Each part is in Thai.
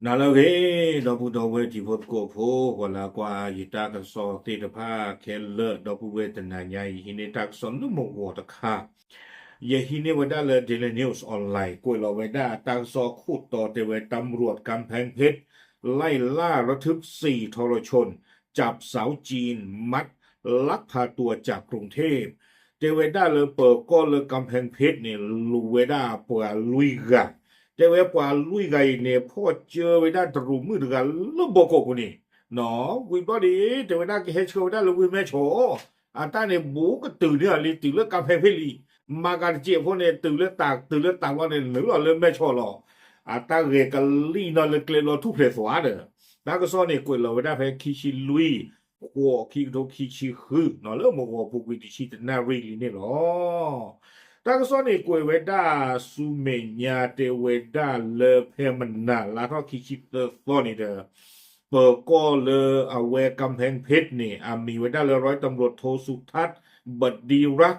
นาละเวดอปูดอเวที่พบโกโพกว่าละกว่ายิตากสอติตภาเคเลดอปูเวตนาใหญ่หินตักสนลุมวอตะคาเยหินเวดาเลเดลนิวส์ออนไลน์กวยลอเวดาตักซอคูดต่อเตเวตำรวจกำแพงเพชรไล่ล่าระทึกสี่ทรชนจับสาวจีนมัดลักพาตัวจากกรุงเทพเตเวดาเลเปิดก็เลกำแพงเพชรเนี่ยลูเวดาปวลุยกะ te ve pa lui gai ne pho che ve da tru mu da lu bo ko ku ni no we body te ve da ke he cho da lu we me cho a ta ne bu ka tu ne li tu le ka phe phe li ma ka che pho ne tu le ta wa ne lu lo le me cho lo a ta ge ka li no le kle lo tu phe swa de da ka so ne ku lo ve da phe ki chi lui 我去都去去喝，那了么我不会的去那瑞里呢咯。但是说你贵为大苏美亚的为大了偏门呐，然后去的说你的，เปิดก็เลยเอาแวกำแพงเพชรนี่มีไว้ได้เลยร้อยตำรวจโทสุทัศน์บัดดีรัก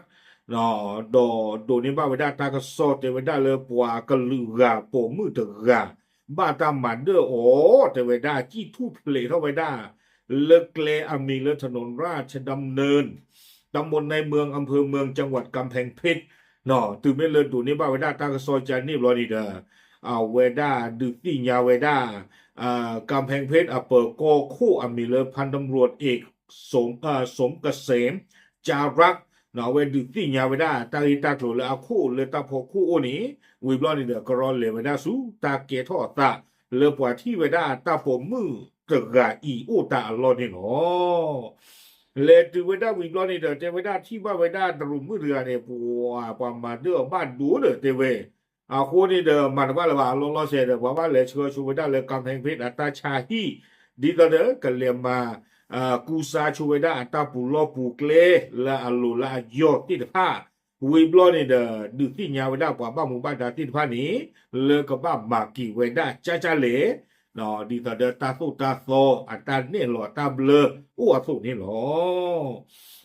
เนาะโดนี่บ้าไว้ได้ตากระสอดไว้ได้เลยปัวกระลือกาโปมือตะกาบ้าตามหมันเด้อโอ้แต่ไว้ได้จี้ทุบเลยเท่าไว้ได้ เลิกเลมีเลืถนนราชดำเนินตำบลในเมืองอำเภอเมืองจังหวัดกำแพงเพชรเนาะตื่นไม่เลินดูนี่บ้าเวด้าตากซอยจานี่รอดีเด้อเวด้าดึกที่ยาเวด้ากำแพงเพชรเปิดก็คู่มีเลืพันตำรวจเอกสมเกษมจารักเนาะเวดึกที่ยาเวด้าตาลีตาโกรเลยคู่เลยตาพอคู่โอนี้วิบลอนี่เด้อกรอนเลยเวด้าสูตาเกทอตาเลปว่าที่เวด้าตาผมมือ 这个以物大罗的哦，来对维达维罗的这维达提巴维达的鲁木的呢，哇，把马的马多的对不对？或者的马的巴拉巴罗些的，娃娃来车出维达来刚平平啊，大差异，ဒီကတဲ့ကလျမာကူစာချဝဒအတပူလောပူကလေလာအလိုလာယောတိတဖာဝေဘလောနေတဲ့ဒုတိညာဝဒပွားပမှုပါတာတိတဖာနေလေကပမာကီဝဒချာချာလေနော်ဒီကတဲ့တာသုတာသောအတနဲ့လောတဘလဥအသုနေလော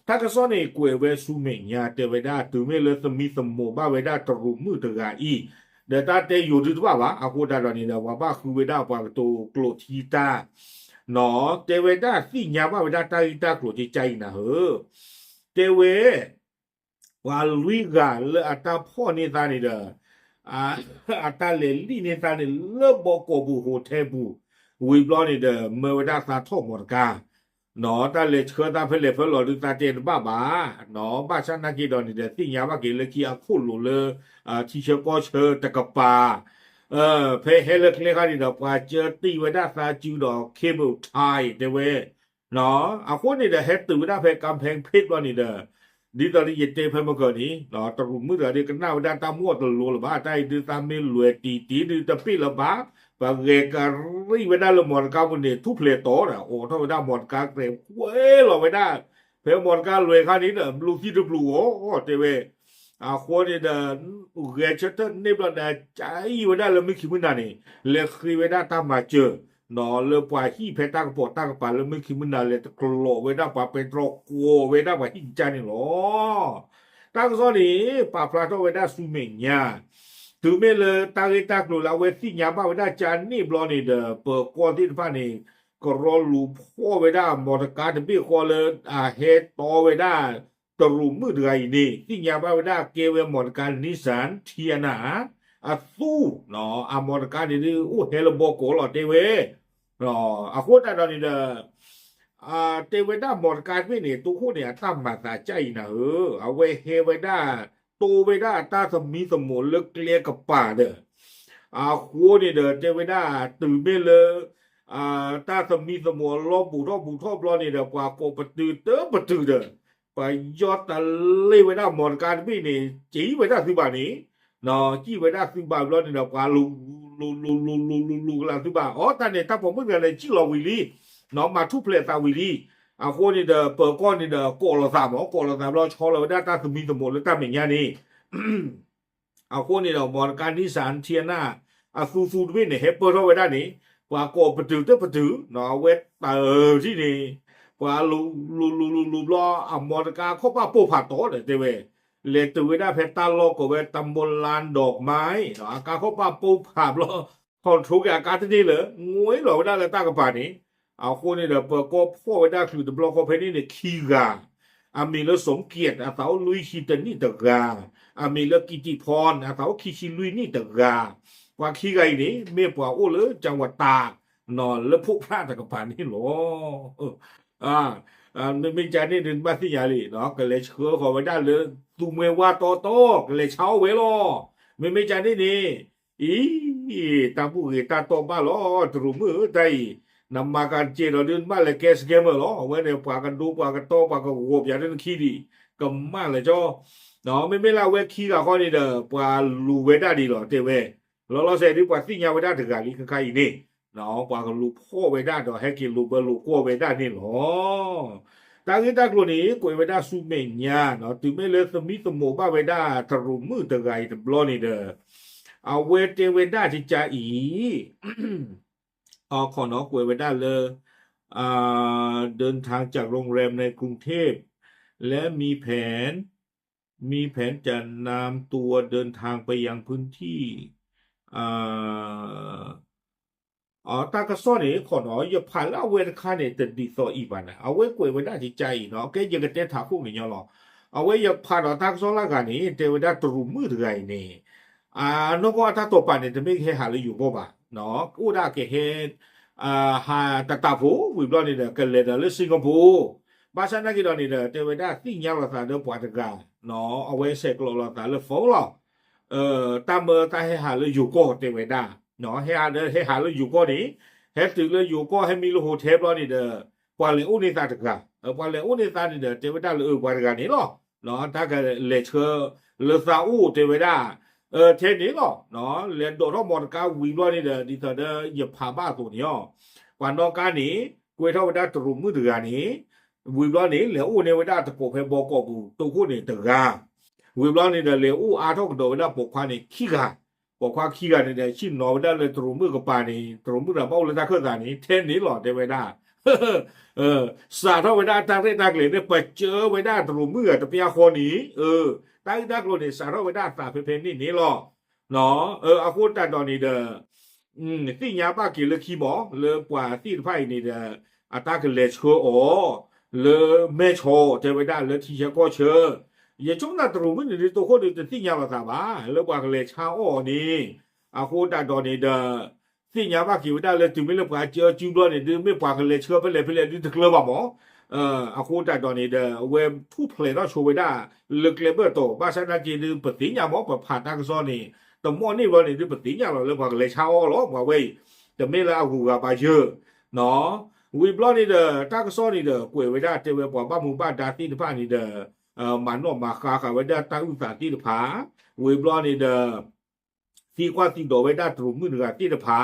တာကစောနေကွယ်ဝဲစုမေညာတေဝဒတူမေလသမီသမောဘဝဒတရုမှုတကဤเดต้าเตอยู่ดีตัววะอากูดาดานี่นะว่าบ้าคือเวดาปากตัวโกรธีตาเนาะเตเวดาสิญาว่าเวดาตาอีตาโกรธีใจนะเฮอเตเวว่าลุยกาเลอัตาพ่อนี่ตานี่เด้ออ่าอัตาเลลี่นี่ตานี่เลบอกบูโฮเทบูวิบลอนี่เด้อเมื่อเวดาสาทอหมดกาเนาะตาเลเชตาเพลเพลหลอดึตาเจนบ้าบ้าเนาะบ้าชันนักกีดอนนี่เด้อสิญาว่าเกเลกีอาคุลุเลที่เชก็เชตะกปาเพเฮลเคลคานี่ดอกว่าเจอตีเวดาซาจูดอกเคเบิลไทยเดเวเนาะคนนี่เด้อเฮตุเวดาเพกำแพงเพชรว่านี่เด้อดีตอนนี้เยเตเพมาเกินนี้เนาะตรุมือเด้อเด็กกันหน้าเวดาตามมัวตลัวละบ้าใจดือตามเมลวยตีดือตะปีละบ้าปะเกการีเวดาละหมดกาบุนี่ทุเพลโตน่ะโอ้ถ้าเวดาหมดกาเกรเว้ยหรอเวดาเพหมดการวยคานี้เด้อลูกที่ดูบลูโอ้เตเว คนนี่เดินเกจเตอร์นี่บลาดใจเวดาเราไม่คิดมันนี่เลยคือเวดาตามมาเจอนอเลยปล่อยที่เพตากปอดตากปาเราไม่คิดมันเลยตะกโลเวดาปาเป็นตรอกโวเวดาปาหินจานี่หรอตั้งซอนี่ปาพลาโตเวดาสุเมญาถึงแม้เลยตาเกตากโลลาเวสิญาปาเวดาจานนี่บลอนี่เดอเปิดกวนที่ฟ้านี่ก็รอลูพ่อเวดามอตการที่พี่ควอเลยเฮตโตเวดา ตรุมือไรนี่ที่ยาบาวดาเกเวมอดการนิสานเทียนาสู้เนาะมอดการนี่เฮลโบโกหลอเตเวเนาะโคตรตอนนี้เด้อเตเวดามอดการไม่เนี่ยตัวโคเนี่ยตั้มมาตาใจนะเอาเวเฮเวดาตูเวดาตาสมีสมุนเลิกเลียกับป่าเด้อโคเนี่ยเด้อเตเวดาตื่นไม่เลยตาสมีสมุนรอบบูทอบรอเนี่ยเด้อกว่าโกปตือเตอปตือเด้อ ไปยอดตะเล่ไว้ได้หมดการพี่นี่จีไว้ได้ซื้อบานี้เนาะจี้ไว้ได้ซื้อบาแล้วนี่เนาะกว่าลูกลาซื้อบาอ๋อแต่เนี่ยถ้าผมไม่เรียนอะไรจี้เราวิลี่เนาะมาทุบเพลตาวิลี่คนนี่เด้อเปิดก้อนนี่เด้อโกละสามโกละสามเราชอเราได้ตาสมีสมุนแล้วตาอย่างเงี้ยนี่คนนี่เนาะหมดการที่สารเทียน่าซูด้วยเนี่ยเฮปเปอร์เราไว้ได้นี่กว่าโกปตือเตอปตือเนาะเวทที่นี่ ว่าลูล้อมอดกาเขาป้าปูผัดโตเลยเตเวเลตเวด้าเพตาโลกเวตำบลลานดอกไม้กาเขาป้าปูผัดล้อ control 嘅家啲咧ငွေလောဒါလည်းတာကပါနေအခုနေတော့ပကောဖို့ဝဒါကလူဒဘလကောဖနေနေခီဂာအမီလစုံကီတ်အတောလူရှိတနီတဂါအမီလကီတီဖွန်အတောခီရှိလူနီတဂါว่าขี้ไก่นี่เมียปัวโอ้เลยจังหวัดตากนอนแล้วพวกพระตะกปานนี่หรออ่าไม่จานี่เดินบ้านที่ยาลีเนาะก็เลยเชื่อขอไว้ได้เลยตูเมว่าโตก็เลยเช่าไว้รอไม่จานี่นี่อีตาผู้ตาโตบ้าล้อตรุมือใจนำมาการเจรเดินบ้านเลยแกสเกมล้อไว้ในปากันดูปากันโตปากันโวบอย่างนั้นขี้ดีก็มาเลยจ้อเนาะไม่เล่าเว้ขี้กับข้อนี้เด้อปาลูเวด้าดีหรอเตเวလောဆယ်ဒီပွားသိညာဝဒတကလေးခခိုင်နေနော်ပွားကလူဖို့ဝဒတော့ဟဲကီလူဘလူကိုဝဒနေလောတာဂိတကလိုနေကိုဝဒစုမေညာနော်သူမဲလေသမီသမဘဝဒတရူမှုတကအိတဘလောနေတဲ့အဝဲတေဝဒတိကြဤအော်ခေါနော်ကိုဝဒလေเดินทางจากโรงแรมในกรุงเทพและมีแผนจะนำตัวเดินทางไปยังพื้นที่ตากระซ้อนนี่ขอเนาะอย่าผ่านเอาเวรค่าเนี่ยแต่ดีต่ออีกวันนะเอาไว้กวยไว้ได้ที่ใจเนาะแกยังกระเตะถาพวกนี้เนาะเอาไว้อย่าผ่านเอาตากระซ้อนละกันนี่เทวดาตรุมือถือไงนี่นกว่าถ้าตัวป่านเนี่ยจะไม่ให้หาเลยอยู่บ่บ่ะเนาะกูได้แค่เฮ็ดหาตาผูวิบล้อนี่เด้อกันเลยเด้อสิงคโปร์ภาษานักกีฬานี่เด้อเทวดาสิ่งยาวละตาเด้อปวดกาเนาะเอาไว้เสกละตาเลยฟ้องละตามตาให้หาเลยอยู่ก็เทวดาเนาะให้หาเลยอยู่ก็นี่ให้ถึงเลยอยู่ก็ให้มีโลโหเทปแล้วนี่เด้อปวดเลยอุนิตาตะกาปวดเลยอุนิตานี่เด้อเทวดาเลยปวดกานี่เนาะถ้าก็เลยเชื่อเลยซาอูเทวดาเทนี้ก็เนาะเรียนโดดรอบมอดกาวิ่งด้วยนี่เด้อดีเถอะเด้ออย่าพาบ้าตัวนี้อ่ะวันนอกการนี้กวยเท่าได้ตรุมมือถือนี้วิ่งด้วยนี่เหลืออู้เนี่ยไว้ได้ตะโกเพบอกกูตัวคู่นี่ตะกาวิบล้อนี่เดี๋ยวเหลียวอาทอกโดนได้ปกควานี่ขี้กาปกควาขี้กานี่เดี๋ยวชิ้นนอได้เลยตรุมือกับปานี่ตรุมือเราเอาเลยตาเครื่องการนี้เทนนี้หลอดได้ไว้ได้สาเท่าไว้ได้ตาเรตาเกลียเนี่ยไปเจอไว้ได้ตรุมือแต่พยาคนนี้ตาตาโกลนี่สาเท่าไว้ได้ตาเพนนี่หรอเนาะอาคุณตาตอนนี้เด้อที่ยาบ้ากี่เลยขี้หมอเลยกว่าที่ไพ่นี่เด้ออาตาเกลียเชื่อเลยไม่โชว์เทวดาเลยที่เชื่อก็เชื่อ也中那都问你都或者是定下了啥吧，了把个来查哦你，或者到你的定下吧，给他来对面了把就到你的没把个来车ไปเลย你得了吧么？或者到你的为突破了说为da，了个不多，把现在这的不定下么不怕那个说你，แต่มอนี่ว่านี่不定下了了把个来查哦了，ว่าเว้ยแต่ไม่ละกูก็ไปเชื่อเนาะวิบล้อนี่เด้อตากซ้อนี่เด้อกวยไว้ได้เจอว่าบ้าหมู่บ้านดาตีที่บ้านนี่เด้อมันออกมาคาไว้ได้ตั้งอุตสาหที่ผาวิบล้อนี่เด้อที่กว่าที่ดอกไว้ได้ตรงมือหนึ่งที่ผา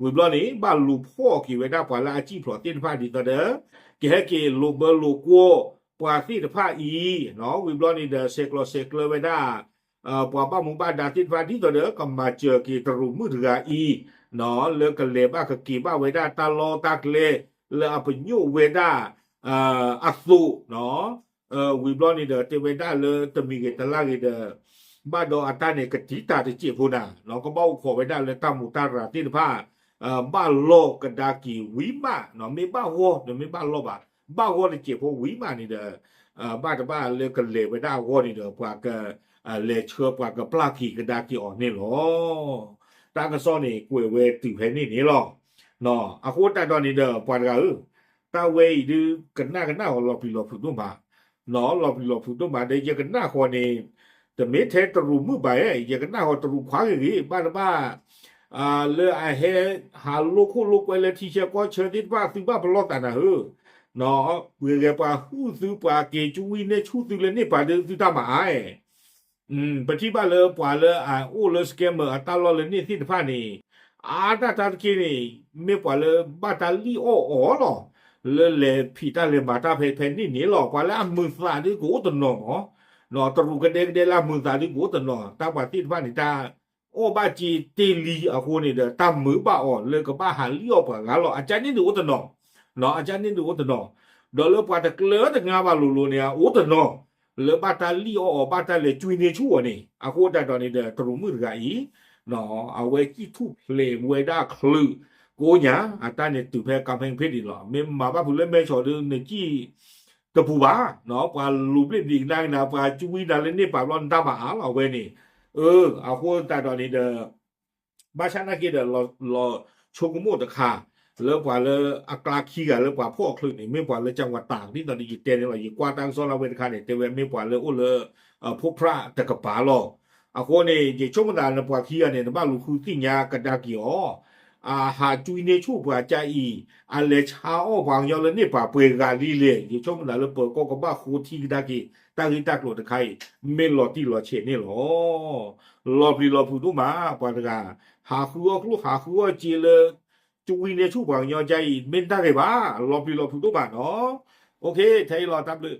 วิบล้อนี่บ้านลูกพ่อกี่ไว้ได้กว่าละอาชีพพลอที่ผาดีต่อเด้อเกี่ยเกี่ยลูกเบอร์ลูกกัวกว่าที่ผาอีเนาะวิบล้อนี่เด้อเสกเลยไว้ได้กว่าบ้านหมู่บ้านดาที่ผาดีต่อเด้อก็มาเจอกี่ตรงมือหนึ่งอีเนาะเลิกกันเลยบ้าก็กี่บ้าไว้ได้ตาลอตากเลยเลยเอาไปยูเวด้าอักษุเนาะวิบล้อนี่เด้อเทเวด้าเลยตมีเกตลาเกเด้อบ้านดออัตาเนี่ยกติตาที่เจ็บพูน่ะเนาะก็เบ้าขอไว้ได้เลยตามมุตาราที่ผ้าบ้านโลกดากีวิมาเนาะไม่บ้าหัวเนาะไม่บ้านโลบะบ้าหัวเนี่ยเจ็บพวกวิมานี่เด้อบ้านเลยกันเลยไว้ได้หัวนี่เด้อปากก็เลยเชื่อปากก็ปลาขี่กดากีออกนี่หรอตากระซ้อนี่กวยเวติเพนี่หรอเนาะอาโคตาตอนนี้เด้อปากก็ตาเวดูกันหน้าเราปีเราฝึกตัวมาเนาะเราปีเราฝึกตัวมาได้ยังกันหน้าคนนี้แต่ไม่เทตรูมือไปยังกันหน้าคนตรูขวางอย่างนี้บ้านเลยไอ้เฮหาลูกคู่ลูกไปเลยที่เชื่อก็เชิญที่บ้านซื้อบ้านพลอตนะเนาะเวลาป่าหูซื้อป่าเกจูวินเนี่ยชูซื้อเลยนี่ป่าเดินซื้อตามหมายปฏิบัติเลยป่าเลยโอ้เลยสแกมเมอร์ตลอดเลยนี่ที่ผ่านนี่ตากี้นี่ไม่ป่าเลยบ้านตาลีโอ้หรอเลยพี่ตาเลยมาตาเพนนี่หรอกป่าแล้วมือสาดิกูตันหนอตรูกันเด็กละมือสาดิกูตันหนอตาป่าที่ผ่านนี่ตาโอ้บ้าจีตีลีคนนี่เด้อตามมือบ้าเลยก็บ้าหันเลี้ยวป่ะงั้นหรออาจารย์นี่ดูตันหนออาจารย์นี่ดูตันหนอเดี๋ยวเลยป่าแต่เกลือแต่งาบ้าลูเนี่ยตันหนอเลยบ้าตาลีบ้าตาเลยจุยเนี่ยชั่วนี่คนแต่ตอนนี้เด้อตรูมือไง เนาะเอาไว้กี่ทุเพลงเวด้าคลือကိုညာအတနဲ့သူဖဲကမ်ပိန်းဖိတ်ဒီလောမင်းမဘာဘူးလဲမဲချော်တဲ့နေကြည့်တပူပါနော်ပွာလူပလိဒီနိုင်နာပွာကျူဝီဒါလည်းနေပါလောတာပါအားလောပဲနေအခုတာတော်နေတဲ့ဘာချနာကေတဲ့လောချိုကမို့တခါแล้วกว่าเลยอากาขี้กันแล้วกว่าพวกคลึกนี่ไม่กว่าเลยจังหวัดตากนี่ตอนนี้อยู่เต็นเลยอยู่กว่าตังโซลาเวทคาเนี่ยเตเวไม่กว่าเลยโอ้เลยพวกพระตะกะปาหรออะโคนี่จะช่วงนั้นนะกว่าขี้กันเนี่ยบ้านลูกคือติญากันดากี่อ๋อหาจุยในชูกว่าใจอีอันเลยเช้าบางยอเลยนี่ป่าเปกาลีเลยอยู่ช่วงนั้นเลยเปิดก็บ้าคูที่ดากี่ตั้งที่ตักโหลดใครไม่หลอดที่หลอดเฉดนี่หรอหลอดพี่หลอดผู้ดูมาปานกาหาคือว่าลูกหาคือว่าจีเลย chú ý đến chú bảo nhau chạy bên ta cái bá lọp đi lọp thủ tốt bản đó ok thấy lo tạm được